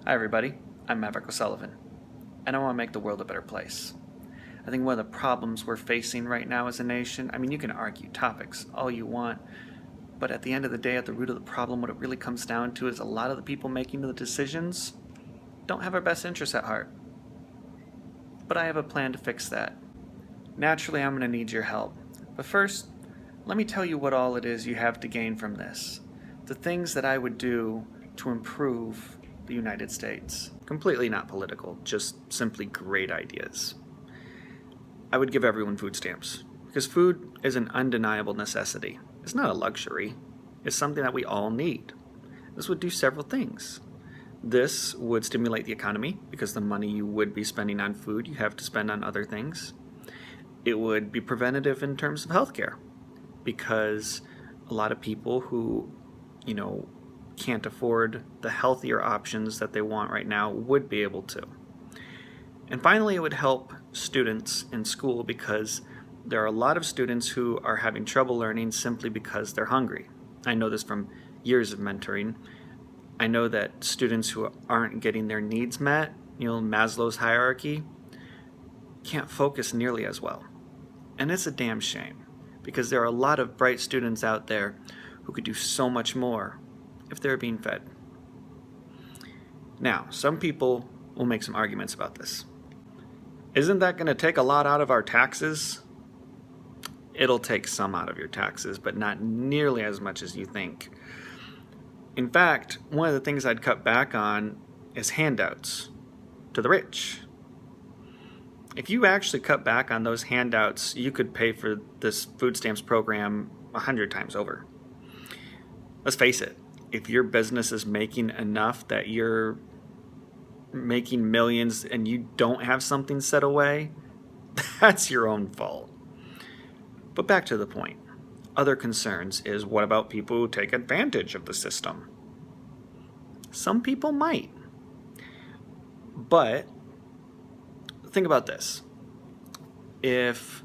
Hi everybody, I'm Maverick O'Sullivan, and I want to make the world a better place. I think one of the problems we're facing right now as a nation, you can argue topics all you want, but at the end of the day, at the root of the problem, what it really comes down to is a lot of the people making the decisions don't have our best interests at heart. But I have a plan to fix that. Naturally, I'm going to need your help. But first, let me tell you what all it is you have to gain from this. The things that I would do to improve the United States. Completely not political, just simply great ideas. I would give everyone food stamps, because food is an undeniable necessity. It's not a luxury. It's something that we all need. This would do several things. This would stimulate the economy, because the money you would be spending on food, you have to spend on other things. It would be preventative in terms of healthcare, because a lot of people who, can't afford the healthier options that they want right now would be able to. And finally, it would help students in school, because there are a lot of students who are having trouble learning simply because they're hungry. I know this from years of mentoring. I know that students who aren't getting their needs met, Maslow's hierarchy, can't focus nearly as well. And it's a damn shame, because there are a lot of bright students out there who could do so much more if they're being fed. Now, some people will make some arguments about this. Isn't that going to take a lot out of our taxes? It'll take some out of your taxes, but not nearly as much as you think. In fact, one of the things I'd cut back on is handouts to the rich. If you actually cut back on those handouts, you could pay for this food stamps program 100 times over. Let's face it, if your business is making enough that you're making millions and you don't have something set away, that's your own fault. But back to the point. Other concerns is, what about people who take advantage of the system? Some people might. But think about this. If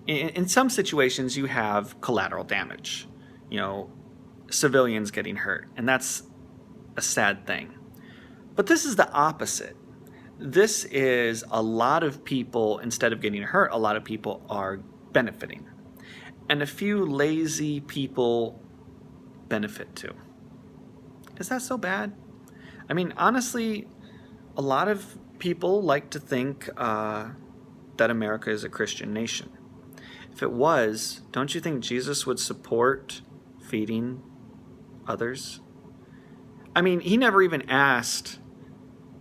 in some situations you have collateral damage, civilians getting hurt, and that's a sad thing. But this is the opposite. This is a lot of people, instead of getting hurt, a lot of people are benefiting. And a few lazy people benefit too. Is that so bad? Honestly, a lot of people like to think that America is a Christian nation. If it was, don't you think Jesus would support feeding others? He never even asked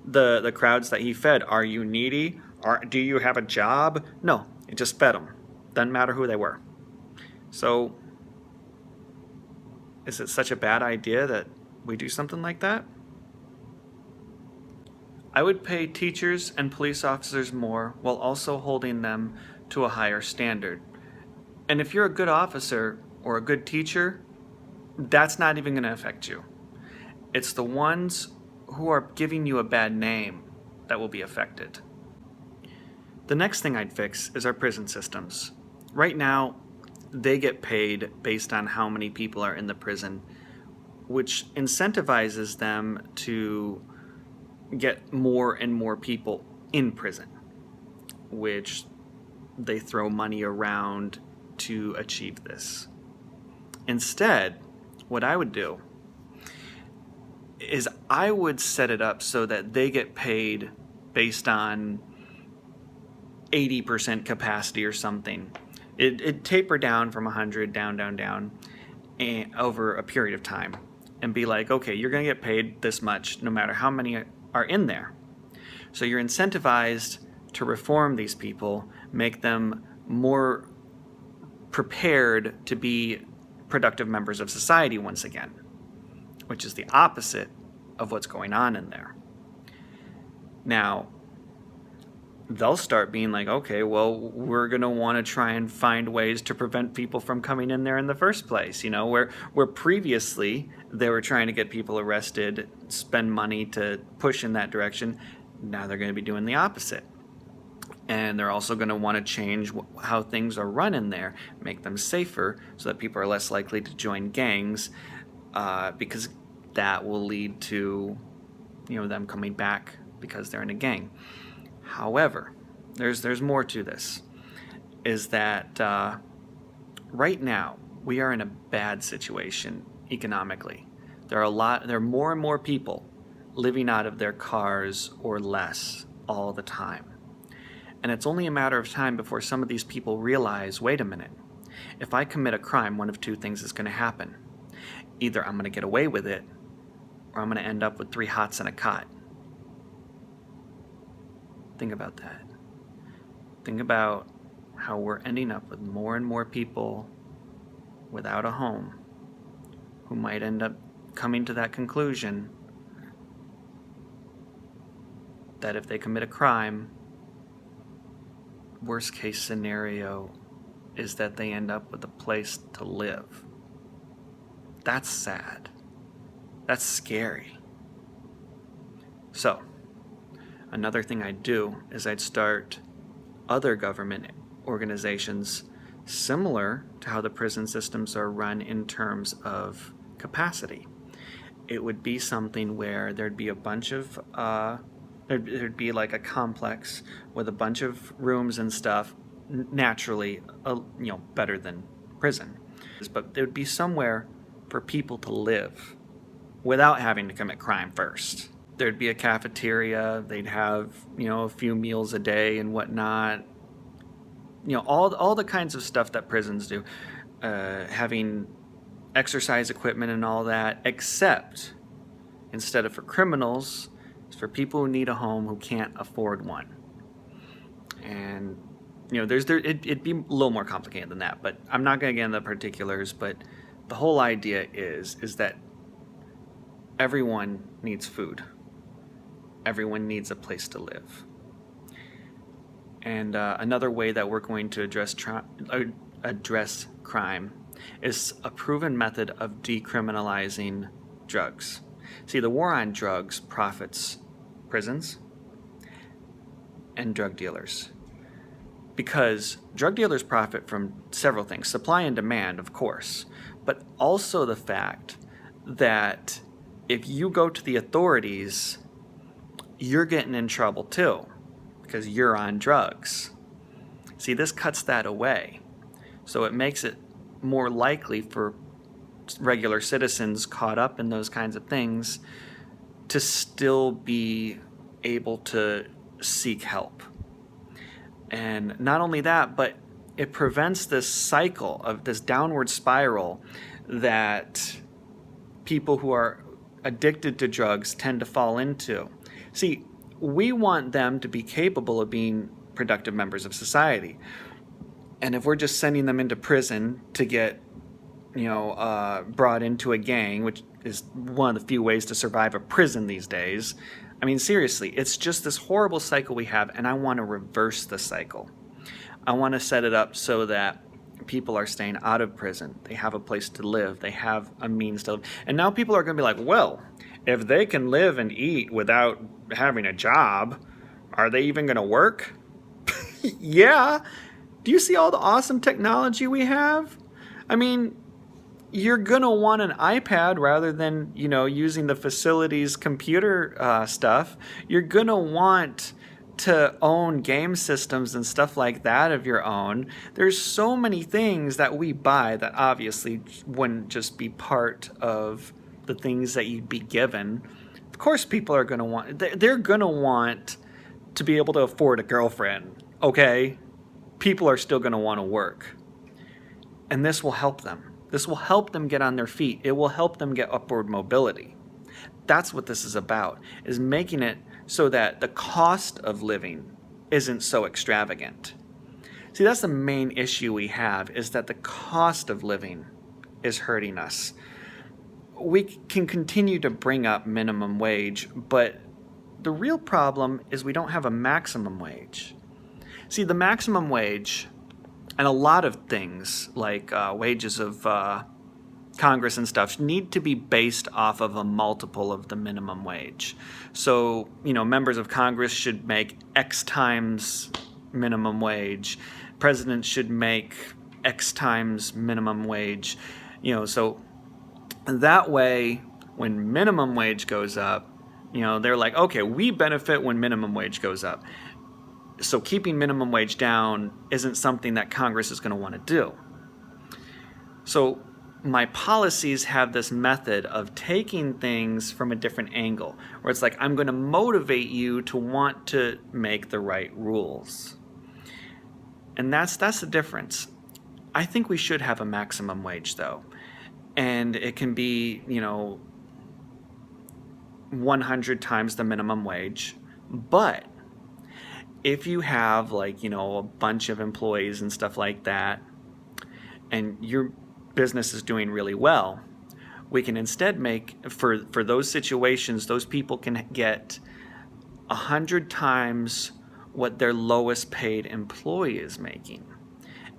the crowds that he fed, are you needy? Do you have a job? No, he just fed them. Doesn't matter who they were. So, is it such a bad idea that we do something like that? I would pay teachers and police officers more while also holding them to a higher standard. And if you're a good officer or a good teacher, that's not even going to affect you. It's the ones who are giving you a bad name that will be affected. The next thing I'd fix is our prison systems. Right now, they get paid based on how many people are in the prison, which incentivizes them to get more and more people in prison, which they throw money around to achieve this. Instead, what I would do is I would set it up so that they get paid based on 80% capacity or something. It'd taper down from 100, down, and over a period of time, and be like, okay, you're going to get paid this much no matter how many are in there. So you're incentivized to reform these people, make them more prepared to be productive members of society once again, which is the opposite of what's going on in there. Now, they'll start being like, okay, well, we're going to want to try and find ways to prevent people from coming in there in the first place, where previously they were trying to get people arrested, spend money to push in that direction. Now they're going to be doing the opposite. And they're also going to want to change how things are run in there, make them safer so that people are less likely to join gangs, because that will lead to, them coming back because they're in a gang. However, there's more to this, is that right now we are in a bad situation economically. There are more and more people living out of their cars or less all the time. And it's only a matter of time before some of these people realize, wait a minute, if I commit a crime, one of two things is going to happen. Either I'm going to get away with it, or I'm going to end up with 3 hots and a cot. Think about that. Think about how we're ending up with more and more people without a home who might end up coming to that conclusion that if they commit a crime, worst case scenario is that they end up with a place to live. That's sad. That's scary. So, another thing I'd do is I'd start other government organizations similar to how the prison systems are run in terms of capacity. It would be something where there'd be a bunch of there'd be like a complex with a bunch of rooms and stuff, naturally better than prison, but there would be somewhere for people to live without having to commit crime first. There'd be a cafeteria, they'd have a few meals a day and whatnot, all the kinds of stuff that prisons do, having exercise equipment and all that, except instead of for criminals, it's for people who need a home who can't afford one. And it'd be a little more complicated than that, but I'm not going to get into the particulars. But the whole idea is that everyone needs food. Everyone needs a place to live. And another way that we're going to address crime is a proven method of decriminalizing drugs. See, the war on drugs profits prisons and drug dealers, because drug dealers profit from several things: supply and demand, of course, but also the fact that if you go to the authorities, you're getting in trouble too, because you're on drugs. See, this cuts that away. So it makes it more likely for regular citizens caught up in those kinds of things to still be able to seek help. And not only that, but it prevents this cycle of this downward spiral that people who are addicted to drugs tend to fall into. See, we want them to be capable of being productive members of society. And if we're just sending them into prison to get, brought into a gang, which is one of the few ways to survive a prison these days, I mean, seriously, it's just this horrible cycle we have, and I want to reverse the cycle. I want to set it up so that people are staying out of prison. They have a place to live. They have a means to live. And now people are going to be like, well, if they can live and eat without having a job, are they even going to work? Yeah. Do you see all the awesome technology we have? I mean, you're going to want an iPad rather than, using the facility's computer stuff. You're going to want to own game systems and stuff like that of your own. There's so many things that we buy that obviously wouldn't just be part of the things that you'd be given. Of course people are going to want, they're going to want to be able to afford a girlfriend, okay? People are still going to want to work. And this will help them. This will help them get on their feet. It will help them get upward mobility. That's what this is about, is making it so that the cost of living isn't so extravagant. See, that's the main issue we have, is that the cost of living is hurting us. We can continue to bring up minimum wage, but the real problem is we don't have a maximum wage. See, the maximum wage, and a lot of things like wages of Congress and stuff, need to be based off of a multiple of the minimum wage. So, members of Congress should make X times minimum wage. Presidents should make X times minimum wage. So that way, when minimum wage goes up, They're like, okay, we benefit when minimum wage goes up. So keeping minimum wage down isn't something that Congress is going to want to do. So my policies have this method of taking things from a different angle, where it's like, I'm going to motivate you to want to make the right rules. And that's the difference. I think we should have a maximum wage, though. And it can be, 100 times the minimum wage. But if you have a bunch of employees and stuff like that, and your business is doing really well, we can instead make, for those situations, those people can get 100 times what their lowest paid employee is making.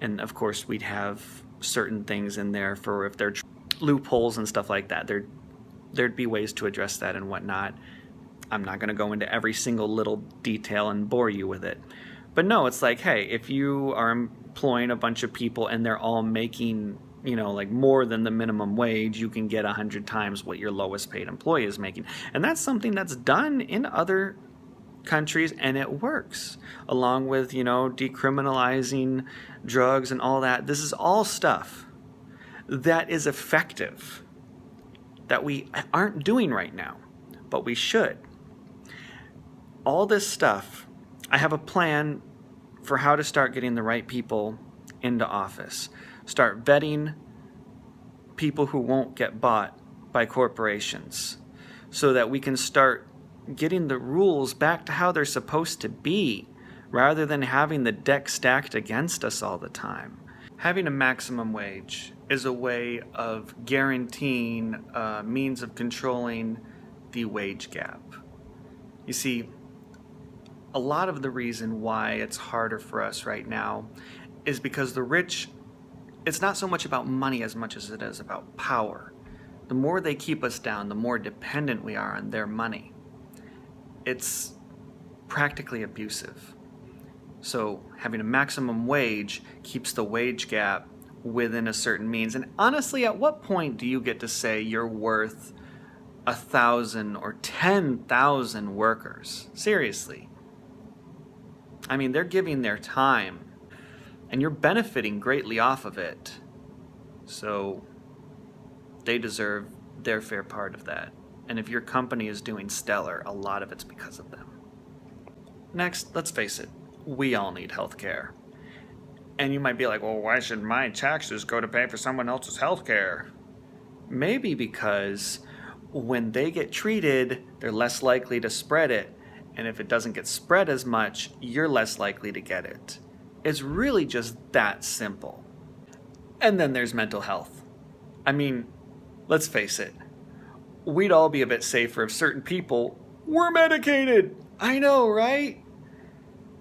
And of course, we'd have certain things in there for if there are loopholes and stuff like that. There'd be ways to address that and whatnot. I'm not going to go into every single little detail and bore you with it. But no, it's like, hey, if you are employing a bunch of people and they're all making, more than the minimum wage, you can get 100 times what your lowest paid employee is making. And that's something that's done in other countries, and it works, along with decriminalizing drugs and all that. This is all stuff that is effective that we aren't doing right now, but we should. All this stuff, I have a plan for how to start getting the right people into office. Start vetting people who won't get bought by corporations, so that we can start getting the rules back to how they're supposed to be, rather than having the deck stacked against us all the time. Having a maximum wage is a way of guaranteeing a means of controlling the wage gap. You see, a lot of the reason why it's harder for us right now is because the rich, it's not so much about money as much as it is about power. The more they keep us down, the more dependent we are on their money. It's practically abusive. So having a maximum wage keeps the wage gap within a certain means. And honestly, at what point do you get to say you're worth 1,000 or 10,000 workers? Seriously. I mean, they're giving their time, and you're benefiting greatly off of it. So they deserve their fair part of that. And if your company is doing stellar, a lot of it's because of them. Next, let's face it, we all need health care. And you might be like, well, why should my taxes go to pay for someone else's health care? Maybe because when they get treated, they're less likely to spread it. And if it doesn't get spread as much, you're less likely to get it. It's really just that simple. And then there's mental health. I mean, let's face it. We'd all be a bit safer if certain people were medicated. I know, right?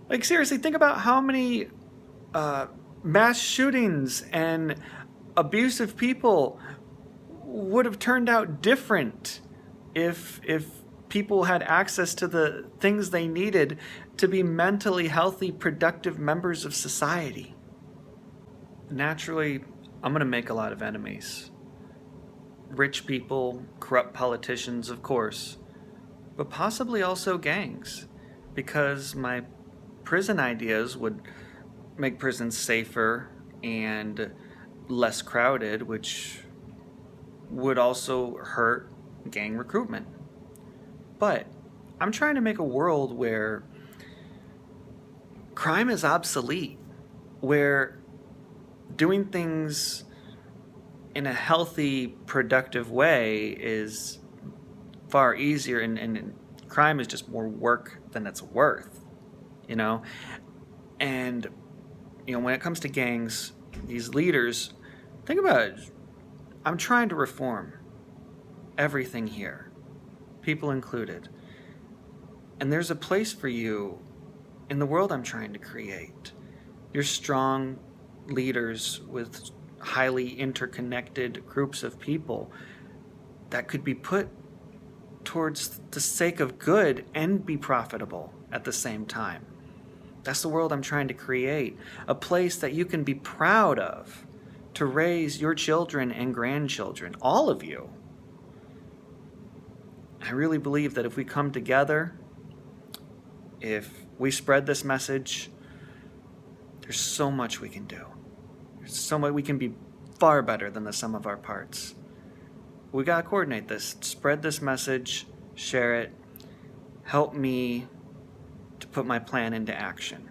Like, seriously, think about how many mass shootings and abusive people would have turned out different if people had access to the things they needed to be mentally healthy, productive members of society. Naturally, I'm going to make a lot of enemies. Rich people, corrupt politicians, of course, but possibly also gangs, because my prison ideas would make prisons safer and less crowded, which would also hurt gang recruitment. But I'm trying to make a world where crime is obsolete, where doing things in a healthy, productive way is far easier, and crime is just more work than it's worth, And, when it comes to gangs, these leaders, think about it. I'm trying to reform everything here, people included. And there's a place for you in the world I'm trying to create. You're strong leaders with highly interconnected groups of people that could be put towards the sake of good and be profitable at the same time. That's the world I'm trying to create. A place that you can be proud of to raise your children and grandchildren, all of you. I really believe that if we come together, if we spread this message, there's so much we can do. There's so much we can be far better than the sum of our parts. We gotta coordinate this, spread this message, share it, help me to put my plan into action.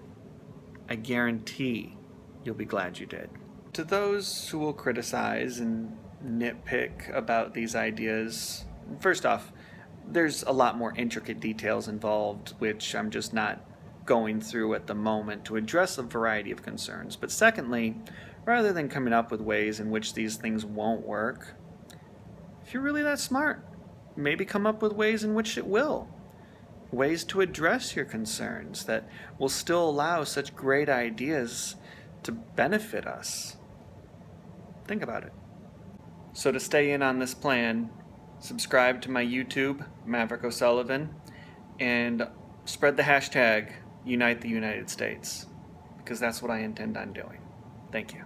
I guarantee you'll be glad you did. To those who will criticize and nitpick about these ideas, first off, there's a lot more intricate details involved, which I'm just not going through at the moment to address a variety of concerns. But secondly, rather than coming up with ways in which these things won't work, if you're really that smart, maybe come up with ways in which it will. Ways to address your concerns that will still allow such great ideas to benefit us. Think about it. So to stay in on this plan, subscribe to my YouTube, Maverick O'Sullivan, and spread the hashtag Unite the United States, because that's what I intend on doing. Thank you.